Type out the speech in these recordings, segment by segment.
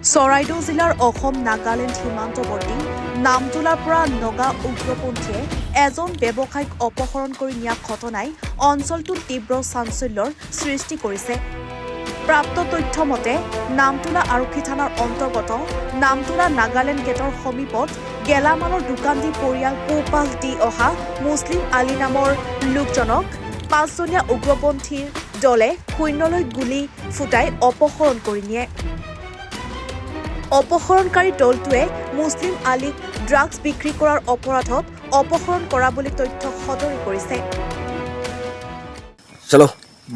চৰাইদেউ জিলাৰ অসম নাগালেণ্ড সীমান্তৱৰ্তী নামতোলাৰ পৰা নগা উগ্ৰপন্থীয়ে এজন ব্যৱসায়ীক অপহৰণ কৰি নিয়া ঘটনাই অঞ্চলটোত তীব্ৰ চাঞ্চল্যৰ সৃষ্টি কৰিছে। প্ৰাপ্ত তথ্য মতে নামতোলা আৰক্ষী থানাৰ অন্তৰ্গত নামতোলা নাগালেণ্ড গেটৰ সমীপত গেলামালৰ দোকান দি পৰিয়াল পোহপাল দি অহা মুছলিম আলী নামৰ লোকজনক 5জনীয়া উগ্ৰপন্থীৰ দলে শূন্যলৈ গুলী ফুটাই অপহৰণ কৰি নিয়ে। অপহৰণকাৰী দলটোৱে মুছলিম আলীক ড্ৰাগছ বিক্ৰী কৰাৰ অপৰাধত অপহৰণ কৰা বুলি তথ্য সদৰি কৰিছে।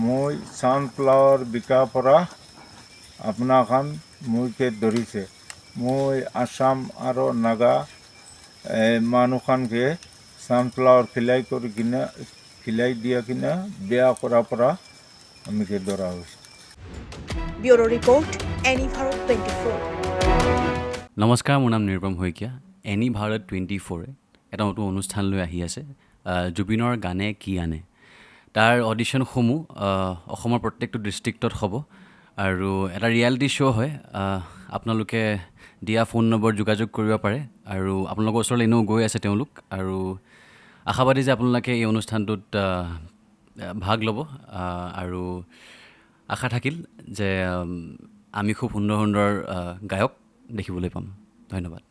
মই ছানফ্লাৱাৰ বিকাৰ পৰা আপোনাখন মোকে ধৰিছে। মই আসাম আৰু নাগা মানুহখনকে ছানফ্লাৱাৰ খিলাই দিয়া কিনে বেয়া কৰাৰ পৰা আমাকে ধৰা হৈছে। Bureau report, any Bharat 24। নমস্কাৰ, মোৰ নাম নিৰুপম শইকীয়া। এনি ভাৰত 24 এটা নতুন অনুষ্ঠান লৈ আহি আছে, জুবিনৰ গানে কি আনে। তাৰ অডিশ্যনসমূহ অসমৰ প্ৰত্যেকটো ডিষ্ট্ৰিক্টত হ'ব আৰু এটা ৰিয়েলিটি শ্ব' হয়। আপোনালোকে দিয়া ফোন নম্বৰ যোগাযোগ কৰিব পাৰে আৰু আপোনালোকৰ ওচৰলৈ এনেও গৈ আছে তেওঁলোক, আৰু আশাবাদী যে আপোনালোকে এই অনুষ্ঠানটোত ভাগ ল'ব আৰু আশা থাকিল যে আমি খুব সুন্দৰ সুন্দৰ গায়ক দেখিবলৈ পাম। ধন্যবাদ।